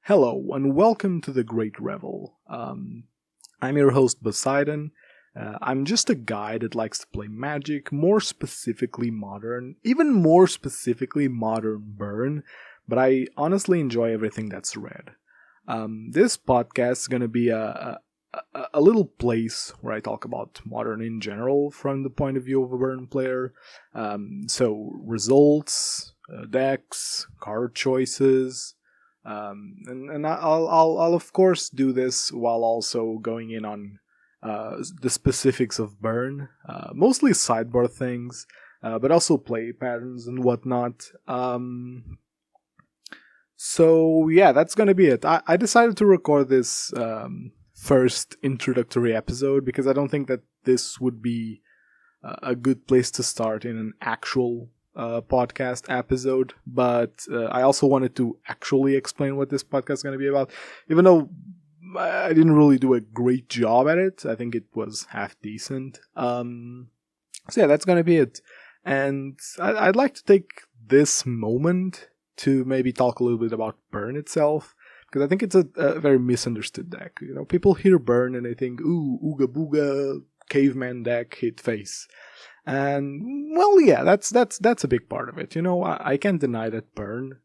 Hello, and welcome to the Great Revel. I'm your host, Bosseidon. I'm just a guy that likes to play Magic, more specifically Modern, even more specifically Modern Burn, but I honestly enjoy everything that's red. This podcast is going to be a little place where I talk about Modern in general from the point of view of a Burn player. So, results, decks, card choices. And I'll of course do this while also going in on the specifics of Burn, mostly sidebar things, but also play patterns and whatnot. So yeah, that's gonna be it. I decided to record this first introductory episode because I don't think that this would be a good place to start in an actual podcast episode, but I also wanted to actually explain what this podcast is going to be about, even though I didn't really do a great job at it. I think it was half decent. So yeah, that's going to be it. And I'd like to take this moment to maybe talk a little bit about Burn itself, because I think it's a very misunderstood deck. You know, people hear Burn and they think, ooh, ooga booga, caveman deck, hit face. And well, yeah, that's a big part of it. You know, I can't deny that Burn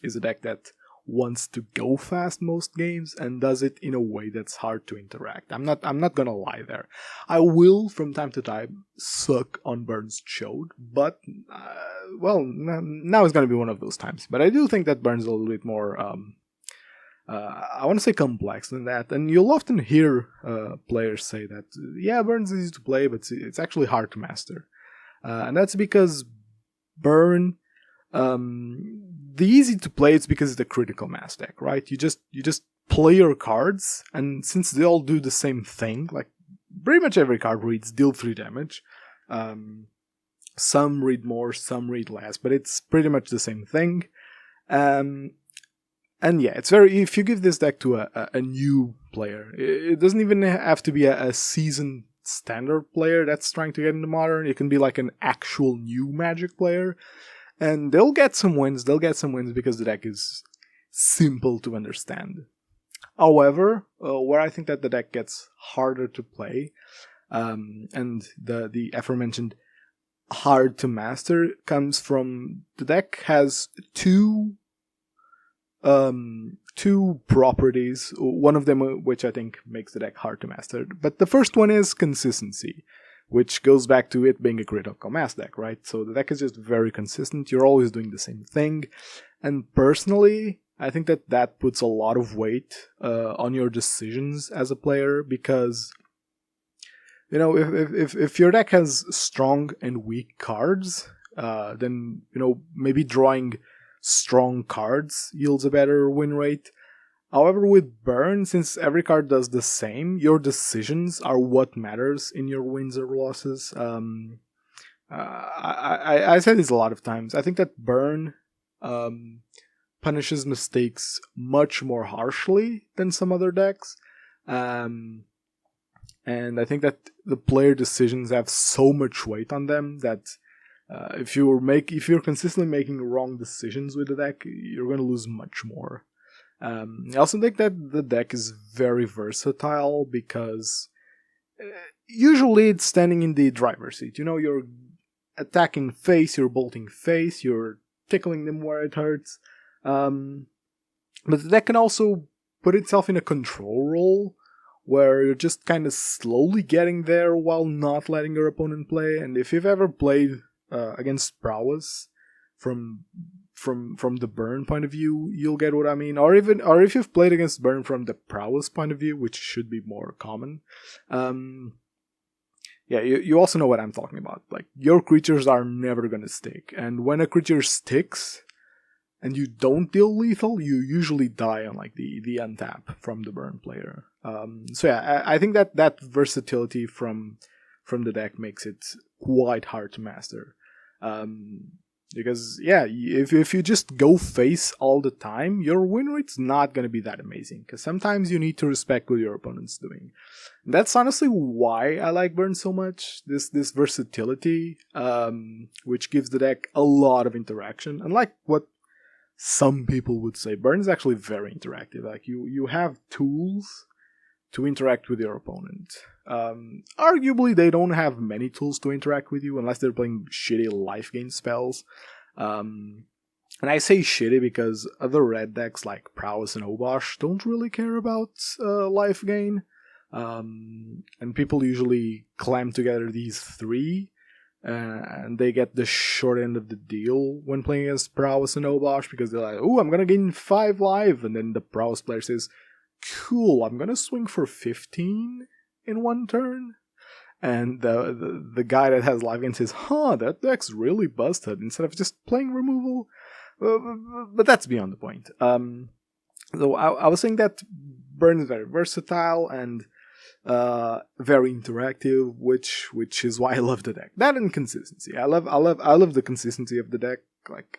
is a deck that wants to go fast most games and does it in a way that's hard to interact. I'm not gonna lie there. I will from time to time suck on Burn's chode, but well, now is gonna be one of those times. But I do think that Burn's a little bit more. I want to say complex than that, and you'll often hear players say that, yeah, Burn's easy to play, but it's actually hard to master. And that's because Burn, the easy to play is because it's a critical mass deck, right? You just play your cards, and since they all do the same thing, like pretty much every card reads deal 3 damage. Some read more, some read less, but it's pretty much the same thing. And yeah, it's very. If you give this deck to a new player, it doesn't even have to be a seasoned standard player that's trying to get into Modern. It can be like an actual new Magic player, and they'll get some wins. They'll get some wins because the deck is simple to understand. However, where I think that the deck gets harder to play, and the aforementioned hard to master comes from the deck has two properties, one of them which I think makes the deck hard to master. But the first one is consistency, which goes back to it being a critical mass deck, right? So the deck is just very consistent. You're always doing the same thing. And personally, I think that puts a lot of weight on your decisions as a player, because you know, if your deck has strong and weak cards, then you know, maybe drawing strong cards yields a better win rate. However, with Burn, since every card does the same, your decisions are what matters in your wins or losses. I said this a lot of times. I think that Burn punishes mistakes much more harshly than some other decks. And I think that the player decisions have so much weight on them that if you're consistently making wrong decisions with the deck, you're going to lose much more. I also think that the deck is very versatile because usually it's standing in the driver's seat. You know, you're attacking face, you're bolting face, you're tickling them where it hurts. But the deck can also put itself in a control role where you're just kind of slowly getting there while not letting your opponent play. And if you've ever played against prowess from the Burn point of view, you'll get what I mean. Or if you've played against Burn from the prowess point of view, which should be more common, yeah, you also know what I'm talking about. Like, your creatures are never gonna stick, and when a creature sticks and you don't deal lethal, you usually die on like the untap from the Burn player. So yeah, I think that versatility from the deck makes it quite hard to master. Because yeah, if you just go face all the time, your win rate's not going to be that amazing, because sometimes you need to respect what your opponent's doing. And that's honestly why I like Burn so much, this versatility, which gives the deck a lot of interaction, unlike what some people would say Burn is actually very interactive. Like you have tools to interact with your opponent. Arguably, they don't have many tools to interact with you unless they're playing shitty life gain spells. And I say shitty because other red decks like Prowess and Obosh don't really care about life gain. And people usually clam together these three, and they get the short end of the deal when playing against Prowess and Obosh because they're like, oh, I'm gonna gain 5 life, and then the Prowess player says, cool, I'm gonna swing for 15 in one turn. And the guy that has life gain says, that deck's really busted, instead of just playing removal. But that's beyond the point. So I was saying that Burn is very versatile and very interactive, which is why I love the deck. That and consistency. I love the consistency of the deck. Like,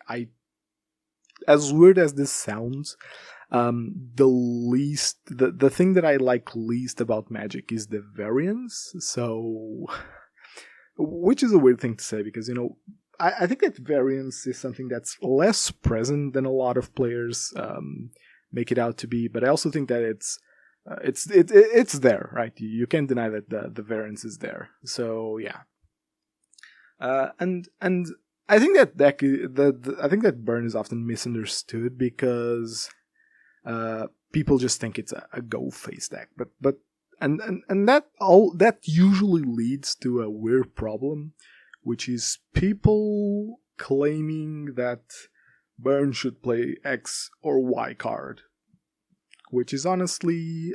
as weird as this sounds, the thing that I like least about Magic is the variance. So, which is a weird thing to say because, I think that variance is something that's less present than a lot of players make it out to be, but I also think that it's there, right? You can't deny that the variance is there. So yeah, and I think that I think that Burn is often misunderstood because people just think it's a go face deck, but that usually leads to a weird problem, which is people claiming that Burn should play X or Y card, which is honestly,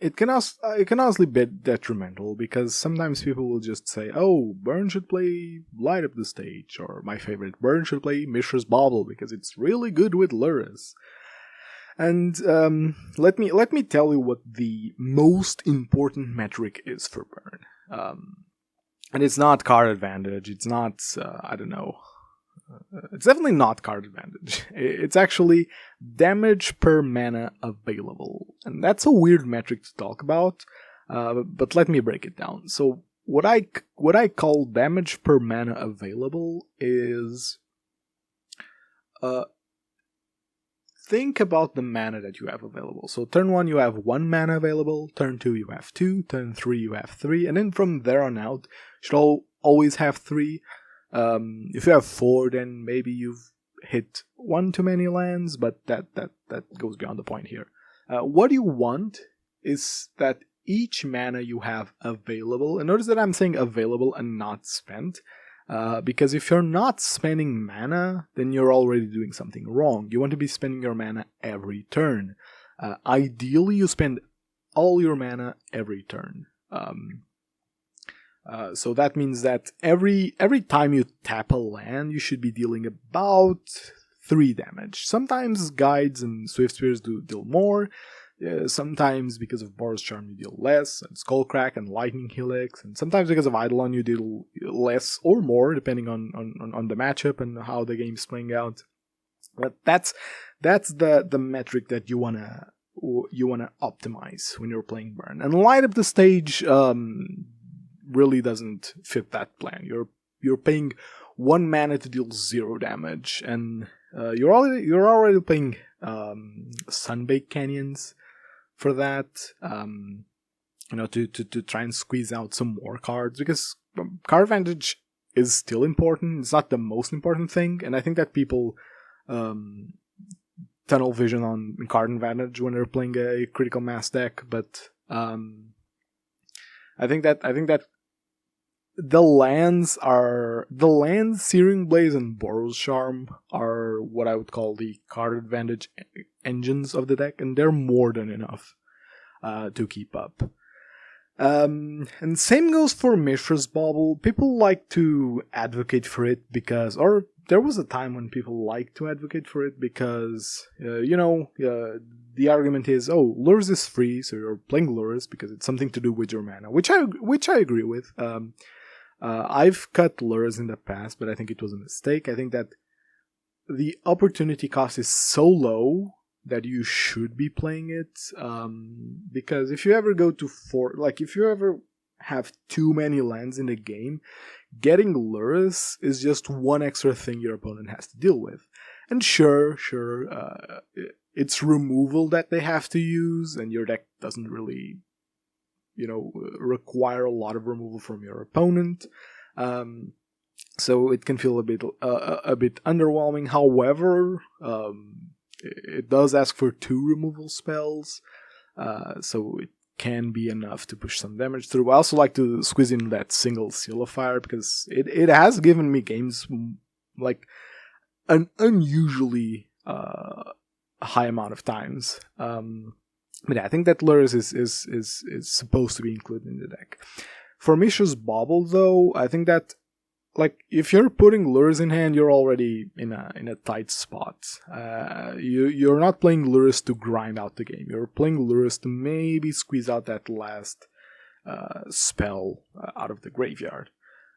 it can honestly be detrimental because sometimes people will just say, "Oh, Burn should play Light Up the Stage," or my favorite, Burn should play Mishra's Bauble because it's really good with Luris. And let me tell you what the most important metric is for Burn. And it's not card advantage. It's not I don't know. It's definitely not card advantage. It's actually damage per mana available, and that's a weird metric to talk about. But let me break it down. So what I call damage per mana available is think about the mana that you have available. So turn 1 you have 1 mana available, turn 2 you have 2, turn 3 you have 3, and then from there on out you should always have 3. If you have 4, then maybe you've hit 1 too many lands, but that goes beyond the point here. What you want is that each mana you have available, and notice that I'm saying available and not spent, because if you're not spending mana, then you're already doing something wrong. You want to be spending your mana every turn. Ideally, you spend all your mana every turn. So that means that every time you tap a land, you should be dealing about 3 damage. Sometimes Guides and Swift Spears deal more. Sometimes because of Boros Charm you deal less, and Skullcrack and Lightning Helix, and sometimes because of Eidolon you deal less or more, depending on the matchup and how the game's playing out. But that's the metric that you wanna optimize when you're playing Burn. And Light Up the Stage really doesn't fit that plan. You're paying 1 mana to deal 0 damage, and you're already playing Sunbaked Canyons for that, to try and squeeze out some more cards, because card advantage is still important. It's not the most important thing, and I think that people tunnel vision on card advantage when they're playing a critical mass deck, but I think that the lands, Searing Blaze and Boros Charm are what I would call the card advantage engines of the deck, and they're more than enough to keep up. And same goes for Mishra's Bauble. People like to advocate for it or there was a time when people liked to advocate for it because, the argument is, Lures is free, so you're playing Lures because it's something to do with your mana, which I agree with. I've cut Lures in the past, but I think it was a mistake. I think that the opportunity cost is so low that you should be playing it, because if you ever go to if you ever have too many lands in the game, getting Lurrus is just one extra thing your opponent has to deal with. And sure, it's removal that they have to use, and your deck doesn't really, require a lot of removal from your opponent. So it can feel a bit underwhelming. However, it does ask for 2 removal spells, so it can be enough to push some damage through. I also like to squeeze in that single Seal of Fire because it has given me games like an unusually high amount of times. But yeah, I think that Lurrus is supposed to be included in the deck. For Mishra's Bauble, though, I think that if you're putting Lurrus in hand, you're already in a tight spot. You're not playing Lurrus to grind out the game. You're playing Lurrus to maybe squeeze out that last spell out of the graveyard,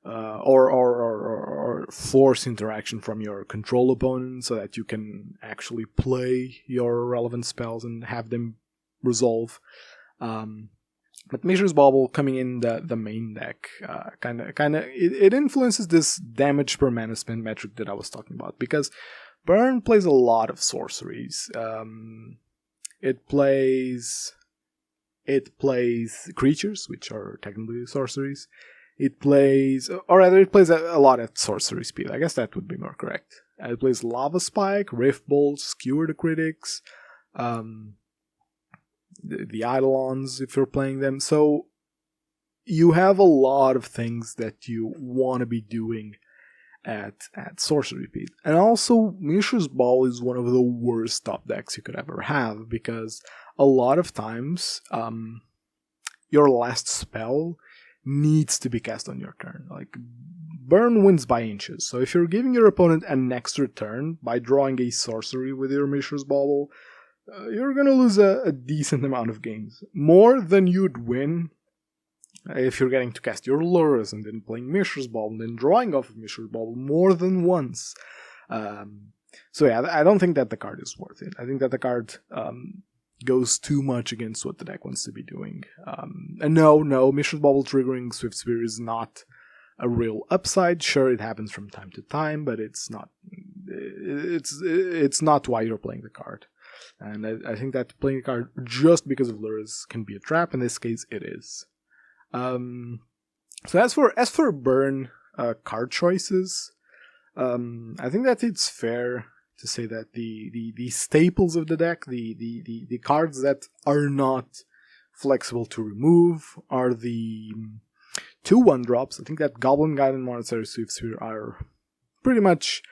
or force interaction from your control opponent so that you can actually play your relevant spells and have them resolve. But Mishra's Bauble coming in the main deck, it influences this damage per mana spent metric that I was talking about, because Burn plays a lot of sorceries. It plays creatures, which are technically sorceries. It plays a lot at sorcery speed. I guess that would be more correct. It plays Lava Spike, Rift Bolt, Skewer the Critics, the Eidolons if you're playing them. So you have a lot of things that you want to be doing at sorcery speed. And also, Mishra's Ball is one of the worst top decks you could ever have, because a lot of times your last spell needs to be cast on your turn. Burn wins by inches, so if you're giving your opponent an extra turn by drawing a sorcery with your Mishra's Bauble, you're gonna lose a decent amount of games. More than you'd win if you're getting to cast your Lurrus and then playing Mishra's Bauble and then drawing off of Mishra's Bauble more than once. So yeah, I don't think that the card is worth it. I think that the card goes too much against what the deck wants to be doing. And no, Mishra's Bauble triggering Swift Spear is not a real upside. Sure, it happens from time to time, but it's not why you're playing the card. And I think that playing the card just because of Lurrus can be a trap. In this case, it is. So as for burn card choices, I think that it's fair to say that the staples of the deck, the cards that are not flexible to remove, are the 2 1-drops. I think that Goblin Guide and Monastery Swift Spear are pretty much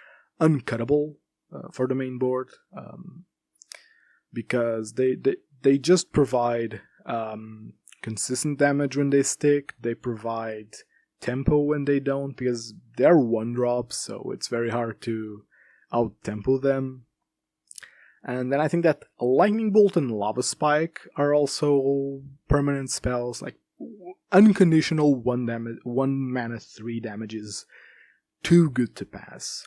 uncuttable for the main board. Because they just provide consistent damage when they stick. They provide tempo when they don't, because they're 1-drops, so it's very hard to out-tempo them. And then I think that Lightning Bolt and Lava Spike are also permanent spells, unconditional 1 mana 3 damages, too good to pass.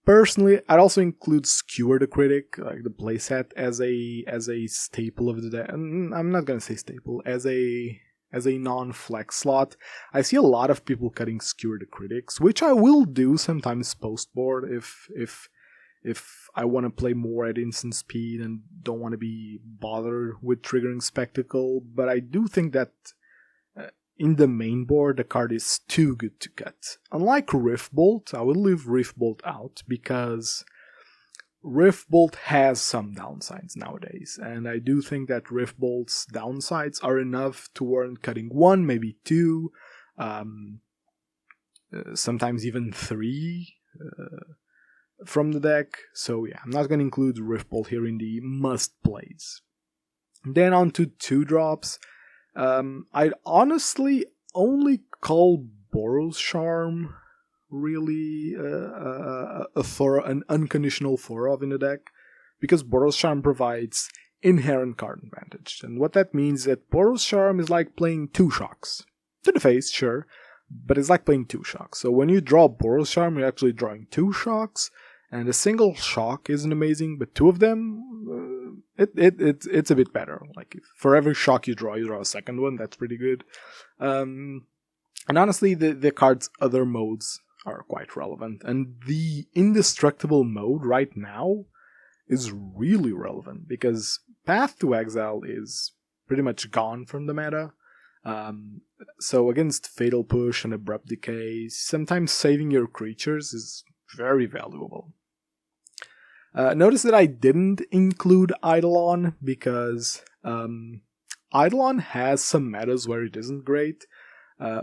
Personally, I'd also include Skewer the Critic, the playset, as a staple of the deck. I'm not gonna say staple, as a non-flex slot. I see a lot of people cutting Skewer the Critics, which I will do sometimes post-board if I want to play more at instant speed and don't want to be bothered with triggering Spectacle. But I do think that in the main board, the card is too good to cut. Unlike Rift Bolt, I will leave Rift Bolt out because Rift Bolt has some downsides nowadays, and I do think that Rift Bolt's downsides are enough to warrant cutting 1, maybe 2, sometimes even 3 from the deck. So yeah, I'm not going to include Rift Bolt here in the must plays. Then on to 2-drops. I'd honestly only call Boros Charm really an unconditional 4-of in the deck, because Boros Charm provides inherent card advantage. And what that means is that Boros Charm is like playing 2 shocks. To the face, sure, but it's like playing 2 shocks. So when you draw Boros Charm, you're actually drawing 2 shocks, and a single shock isn't amazing, but 2 of them it's a bit better. Like for every shock you draw a second one. That's pretty good. And honestly, the card's other modes are quite relevant, and the indestructible mode right now is really relevant because Path to Exile is pretty much gone from the meta. So against Fatal Push and Abrupt Decay, sometimes saving your creatures is very valuable. Notice that I didn't include Eidolon because Eidolon has some metas where it isn't great.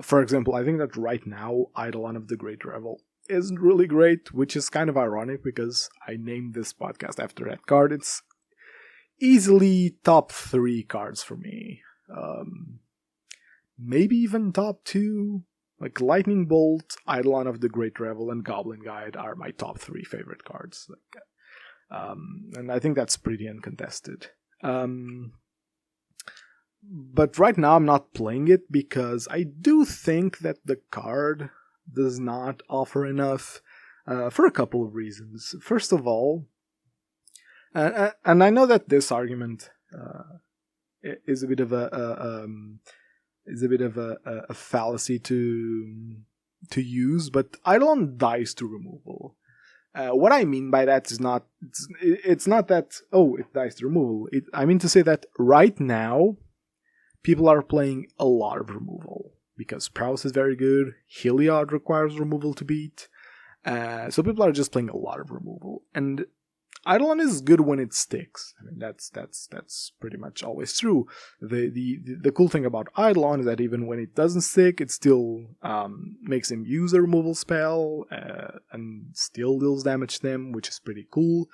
For example, I think that right now Eidolon of the Great Revel isn't really great, which is kind of ironic because I named this podcast after that card. It's easily top 3 cards for me. Maybe even top 2. Like Lightning Bolt, Eidolon of the Great Revel, and Goblin Guide are my top 3 favorite cards. And I think that's pretty uncontested. But right now I'm not playing it because I do think that the card does not offer enough for a couple of reasons. First of all, and I know that this argument is a bit of a fallacy to use, but Eidolon dies to removal. What I mean by that is it's not that it dies to removal. I mean to say that right now people are playing a lot of removal because Prowess is very good. Heliod requires removal to beat, so people are just playing a lot of removal. And Eidolon is good when it sticks. I mean that's pretty much always true. The cool thing about Eidolon is that even when it doesn't stick, it still makes him use a removal spell and still deals damage to them, which is pretty cool.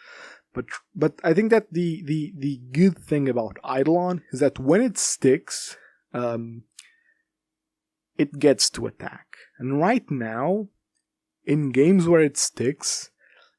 But I think that the good thing about Eidolon is that when it sticks, it gets to attack. And right now, in games where it sticks,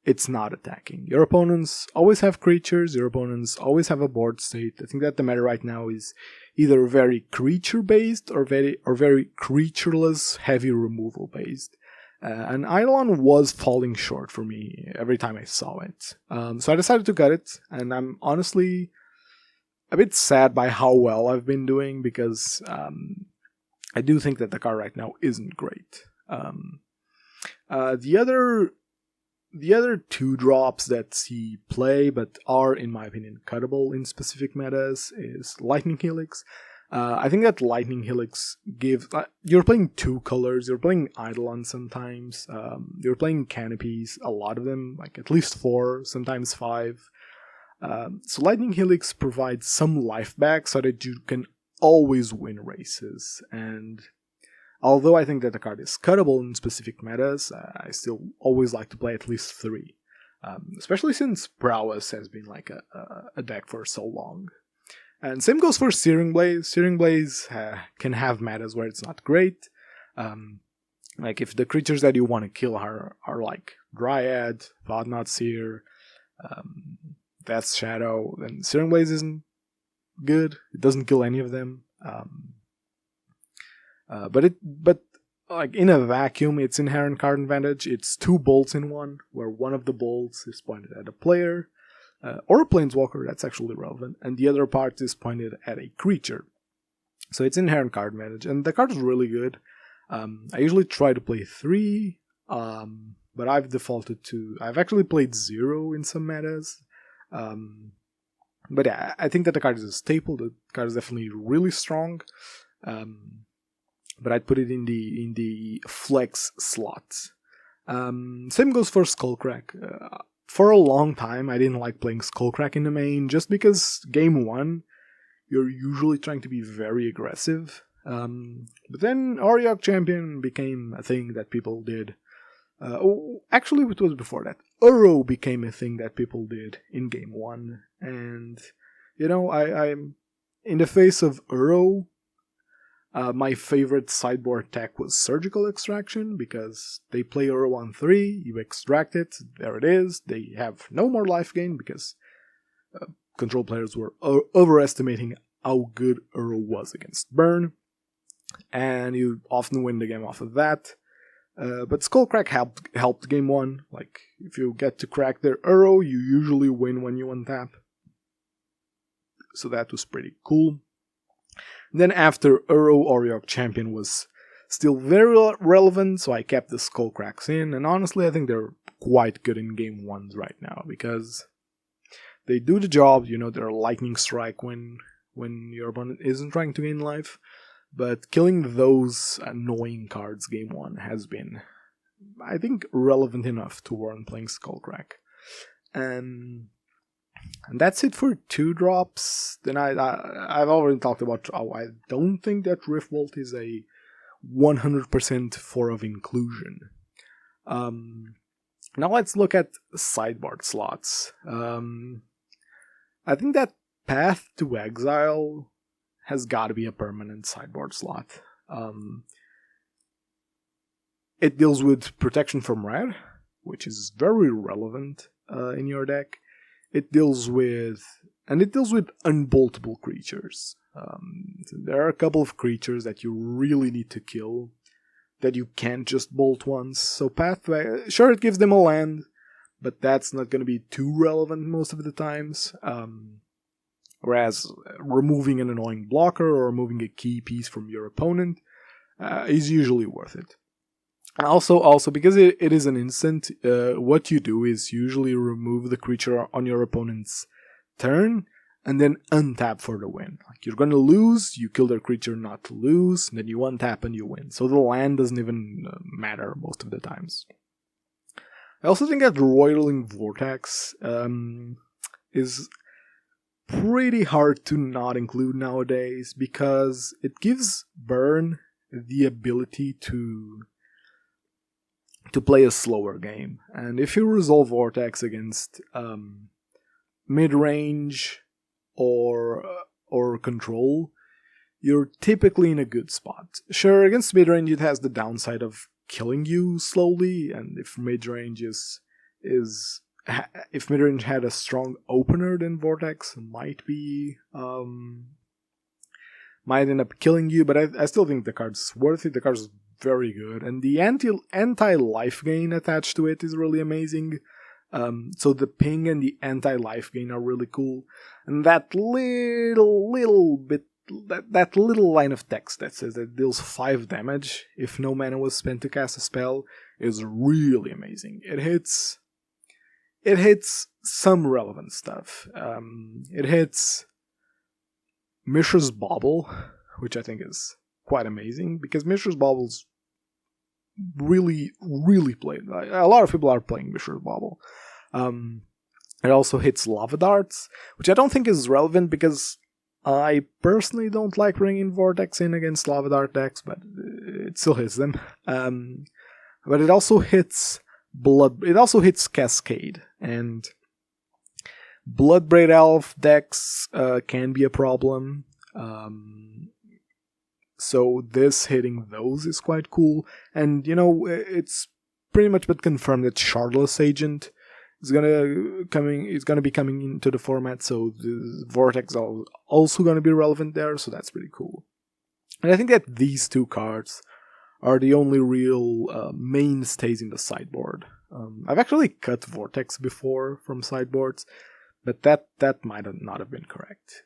it's not attacking. Your opponents always have creatures, your opponents always have a board state. I think that the meta right now is either very creature-based or very creatureless, heavy removal-based. And Eidolon was falling short for me every time I saw it. So I decided to cut it, and I'm honestly a bit sad by how well I've been doing because I do think that the card right now isn't great. The other 2 drops that see play but are, in my opinion, cuttable in specific metas is Lightning Helix. I think that Lightning Helix gives... you're playing 2 colors, you're playing Eidolon sometimes, you're playing Canopies, a lot of them, like at least 4, sometimes 5. So Lightning Helix provides some life back so that you can always win races, and although I think that the card is cuttable in specific metas, I still always like to play at least 3. Especially since Prowess has been like a deck for so long. And same goes for Searing Blaze. Searing Blaze can have metas where it's not great. Like if the creatures that you want to kill are like Dryad, Vodnot Seer, Death's Shadow, then Searing Blaze isn't good. It doesn't kill any of them. But like in a vacuum, its inherent card advantage, it's 2 bolts in one, where one of the bolts is pointed at a player, or a planeswalker, that's actually relevant, and the other part is pointed at a creature. So it's inherent card advantage, and the card is really good. I usually try to play 3, but I've defaulted to... I've actually played 0 in some metas. But yeah, I think that the card is a staple. The card is definitely really strong. But I'd put it in the flex slots. Same goes for Skullcrack. For a long time, I didn't like playing Skullcrack in the main, just because game 1, you're usually trying to be very aggressive. But then Auriok Champion became a thing that people did. Actually, it was before that. Uro became a thing that people did in game 1. And, you know, I'm in the face of Uro, my favorite sideboard tech was Surgical Extraction, because they play Uro on 3, you extract it, there it is, they have no more life gain, because control players were overestimating how good Uro was against Burn, and you often win the game off of that. But Skullcrack helped game 1, like, if you get to crack their Uro, you usually win when you untap. so that was pretty cool. Then after Uro, Oriok Champion was still very relevant, so I kept the Skullcracks in, and honestly I think they're quite good in game 1s right now, because they do the job. They're a lightning strike when your opponent isn't trying to gain life, but killing those annoying cards game 1 has been, I think, relevant enough to warrant playing Skullcrack. And that's it for 2-drops. Then I've already talked about how I don't think that Riftbolt is a 100% for of inclusion. Now let's look at sideboard slots. I think that Path to Exile has got to be a permanent sideboard slot. It deals with protection from red, which is very relevant in your deck. It deals with unboltable creatures. There are a couple of creatures that you really need to kill that you can't just bolt once. So Pathway, sure, it gives them a land, but that's not going to be too relevant most of the times. Whereas removing an annoying blocker or removing a key piece from your opponent is usually worth it. Also, because it is an instant, what you do is usually remove the creature on your opponent's turn and then untap for the win. Like, you're going to lose, you kill their creature not to lose, and then you untap and you win. So the land doesn't even matter most of the times. I also think that Roiling Vortex is pretty hard to not include nowadays, because it gives Burn the ability to play a slower game. And if you resolve Vortex against mid-range or control, you're typically in a good spot. Sure, against mid-range it has the downside of killing you slowly, and if mid-range if mid-range had a strong opener, then Vortex might end up killing you, but I still think the card's worth it. The card's very good, and the anti-life gain attached to it is really amazing. So the ping and the anti-life gain are really cool, and that little bit, that little line of text that says that it deals 5 damage if no mana was spent to cast a spell is really amazing. It hits some relevant stuff. It hits Mishra's Bauble, which I think is quite amazing, because Mishra's Bauble's really played. A lot of people are playing Mishra's Bauble. It also hits Lava Darts, which I don't think is relevant because I personally don't like bringing Vortex in against Lava Dart decks, but it still hits them. But it also hits It also hits Cascade, and Bloodbraid Elf decks can be a problem. So this hitting those is quite cool, and it's pretty much been confirmed that Shardless Agent is gonna be coming into the format, so the Vortex is also gonna be relevant there, so that's pretty cool. And I think that these 2 cards are the only real mainstays in the sideboard. I've actually cut Vortex before from sideboards, but that might not have been correct.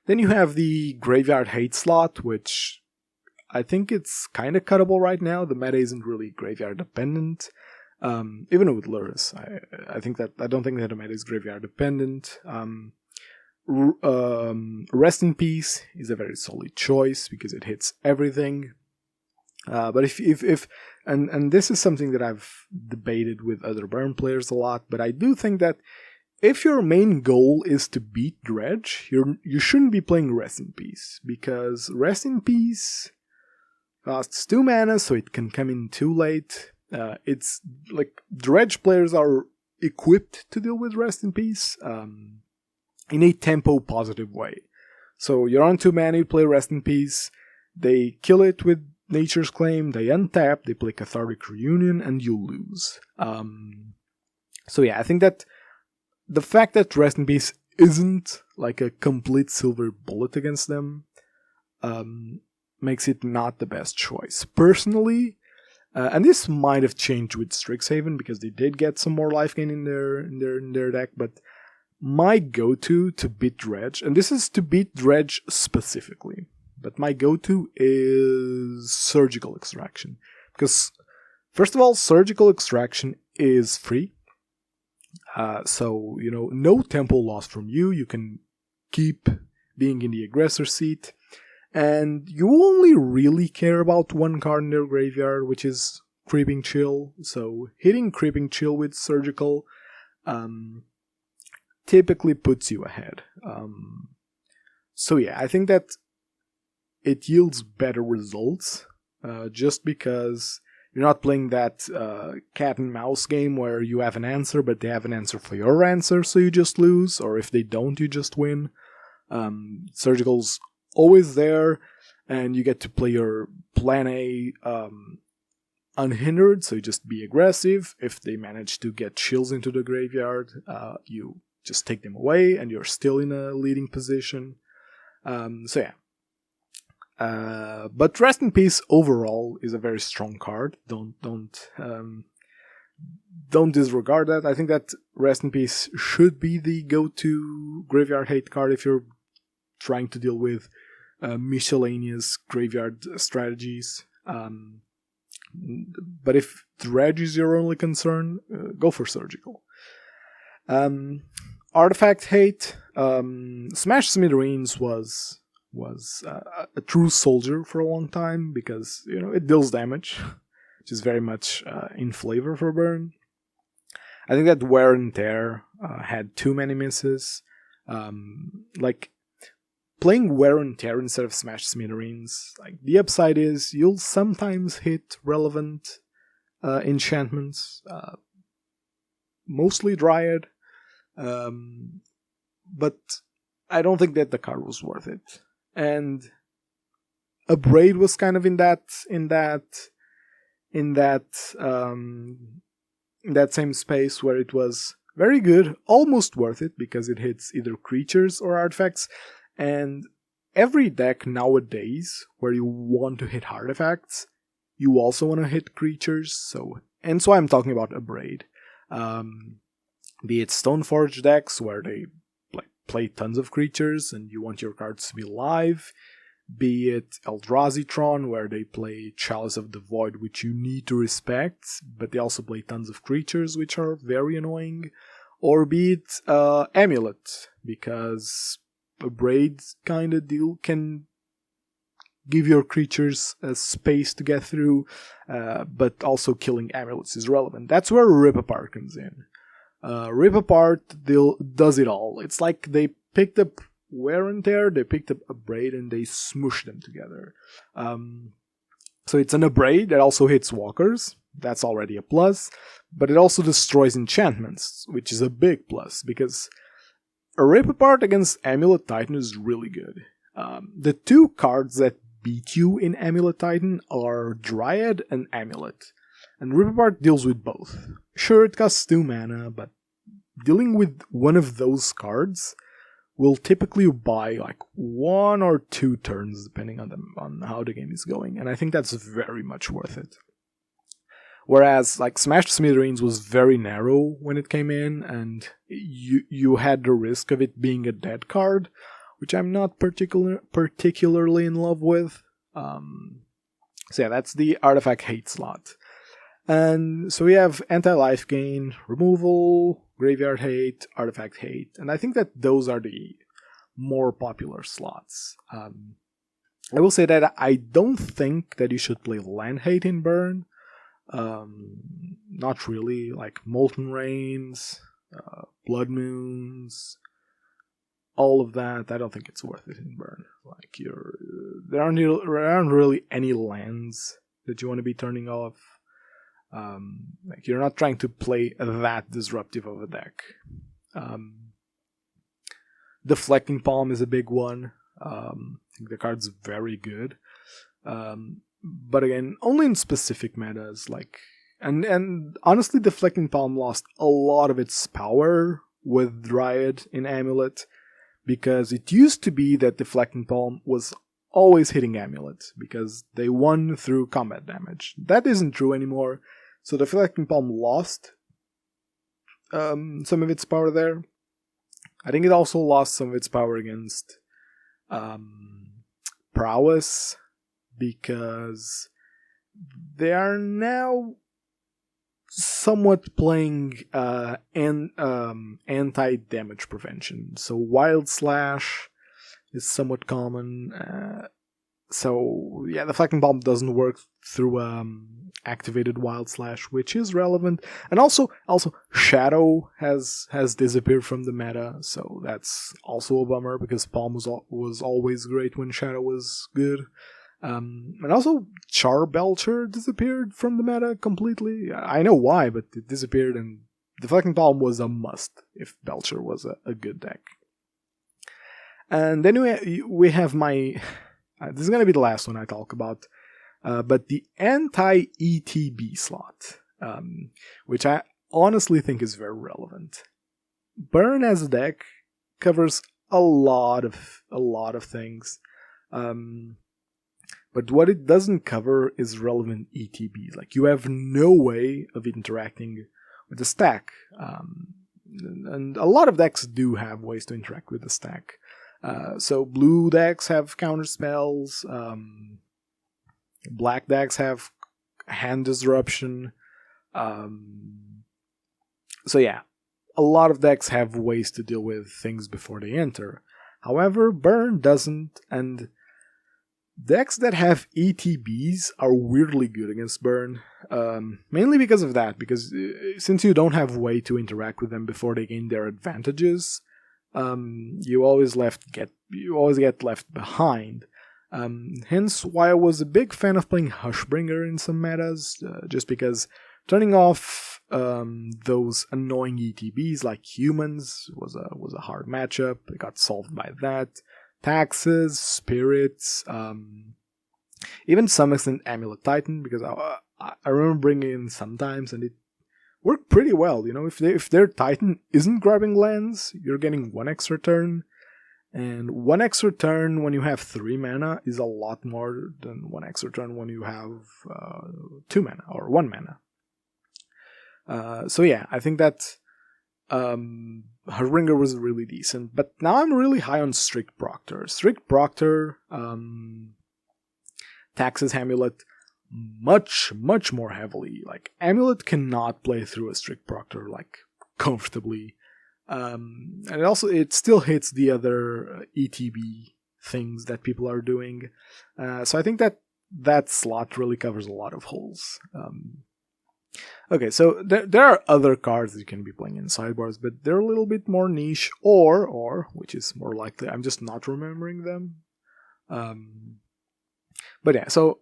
Then you have the Graveyard Hate slot, which I think it's kind of cuttable right now. The meta isn't really graveyard dependent. Even with Lurrus, I don't think that the meta is graveyard dependent. Rest in Peace is a very solid choice because it hits everything. But if this is something that I've debated with other Burn players a lot, but I do think that if your main goal is to beat Dredge, you shouldn't be playing Rest in Peace, because Rest in Peace costs 2 mana, so it can come in too late. It's like Dredge players are equipped to deal with Rest in Peace in a tempo positive way. So you're on 2 mana, you play Rest in Peace, they kill it with Nature's Claim, they untap, they play Cathartic Reunion, and you lose. So yeah, I think that the fact that Rest in Peace isn't like a complete silver bullet against them makes it not the best choice. Personally, and this might have changed with Strixhaven because they did get some more life gain in their deck, but my go-to to beat Dredge, and this is to beat Dredge specifically, but my go-to is Surgical Extraction. Because, first of all, Surgical Extraction is free. So, no tempo lost from you. You can keep being in the aggressor seat. And you only really care about one card in their graveyard, which is Creeping Chill. So hitting Creeping Chill with Surgical typically puts you ahead. So yeah, I think that it yields better results just because you're not playing that cat and mouse game where you have an answer, but they have an answer for your answer, so you just lose, or if they don't, you just win. Surgical's always there, and you get to play your plan A unhindered, so you just be aggressive. If they manage to get chills into the graveyard, you just take them away, and you're still in a leading position. So yeah. But Rest in Peace overall is a very strong card. Don't disregard that. I think that Rest in Peace should be the go-to graveyard hate card if you're trying to deal with miscellaneous graveyard strategies. But if Dredge is your only concern, go for Surgical. Artifact hate. Smash Smithereens was a true soldier for a long time because it deals damage, which is very much in flavor for Burn. I think that Wear and Tear had too many misses. Playing Wear and Tear instead of Smash Smithereens, the upside is you'll sometimes hit relevant enchantments, mostly Dryad, but I don't think that the card was worth it. And Abrade was kind of in that same space where it was very good, almost worth it because it hits either creatures or artifacts. And every deck nowadays where you want to hit artifacts, you also want to hit creatures. So I'm talking about Abrade. Be it Stoneforge decks where they play tons of creatures and you want your cards to be live, be it Eldrazi-tron where they play Chalice of the Void, which you need to respect, but they also play tons of creatures which are very annoying, or be it Amulet, because a Braid kind of deal can give your creatures a space to get through, but also killing Amulets is relevant. That's where Rip Apart comes in. Rip Apart does it all. It's like they picked up Wear and Tear, they picked up Abrade, and they smooshed them together. So it's an Abrade that also hits walkers. That's already a plus. But it also destroys enchantments, which is a big plus, because a Rip Apart against Amulet Titan is really good. The two cards that beat you in Amulet Titan are Dryad and Amulet. And Rip Apart deals with both. Sure, it costs 2 mana, but dealing with one of those cards will typically buy 1 or 2 turns, depending on how the game is going. And I think that's very much worth it. Whereas, Smash Smithereens was very narrow when it came in, and you had the risk of it being a dead card, which I'm not particularly in love with. So yeah, that's the Artifact Hate slot. And so we have Anti-Life Gain, Removal, Graveyard Hate, Artifact Hate, and I think that those are the more popular slots. I will say that I don't think that you should play Land Hate in Burn. Not really, Molten Rains, Blood Moons, all of that. I don't think it's worth it in Burn. There aren't really any lands that you want to be turning off. You're not trying to play that disruptive of a deck. Deflecting Palm is a big one. I think the card's very good. But again, only in specific metas. And honestly, Deflecting Palm lost a lot of its power with Dryad in Amulet, because it used to be that Deflecting Palm was always hitting Amulet, because they won through combat damage. That isn't true anymore. So Deflecting Palm lost some of its power there. I think it also lost some of its power against prowess, because they are now somewhat playing anti-damage prevention. So Wild Slash is somewhat common. So yeah, the Flecking Bomb doesn't work through activated Wild Slash, which is relevant. And also Shadow has disappeared from the meta, so that's also a bummer, because Palm was always great when Shadow was good. And also Charbelcher disappeared from the meta completely. I know why, but it disappeared, and Deflecting Palm was a must if Belcher was a good deck. And then we have my... this is going to be the last one I talk about, but the anti-ETB slot, which I honestly think is very relevant. Burn as a deck covers a lot of things, but what it doesn't cover is relevant ETBs. Like, you have no way of interacting with the stack, and a lot of decks do have ways to interact with the stack. So blue decks have counter spells, black decks have hand disruption. So yeah, a lot of decks have ways to deal with things before they enter. However, Burn doesn't, and decks that have ETBs are weirdly good against Burn, mainly because of that, because since you don't have a way to interact with them before they gain their advantages, you always get left behind. Hence why I was a big fan of playing Hushbringer in some metas, just because turning off those annoying ETBs like humans was a hard matchup. It got solved by that. Taxes, spirits, even to some extent Amulet Titan, because I remember bringing it in sometimes and it work pretty well. You know, if their Titan isn't grabbing lands, you're getting 1 extra turn, and 1 extra turn when you have 3 mana is a lot more than 1 extra turn when you have 2 mana or 1 mana. So yeah, I think that Hushbringer was really decent, but now I'm really high on Strict Proctor. Strict Proctor taxes Amulet much more heavily. Like, Amulet cannot play through a Strict Proctor like comfortably, and it still hits the other ETB things that people are doing. So I think that slot really covers a lot of holes. Okay, so there are other cards that you can be playing in sideboards, but they're a little bit more niche, or which is more likely, I'm just not remembering them. But yeah, so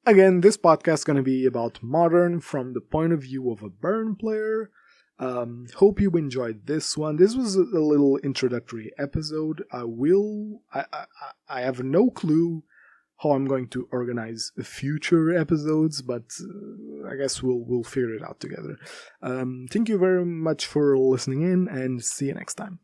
again, this podcast is going to be about Modern from the point of view of a Burn player. Hope you enjoyed this one. This was a little introductory episode. I have no clue how I'm going to organize future episodes, but I guess we'll figure it out together. Thank you very much for listening in, and see you next time.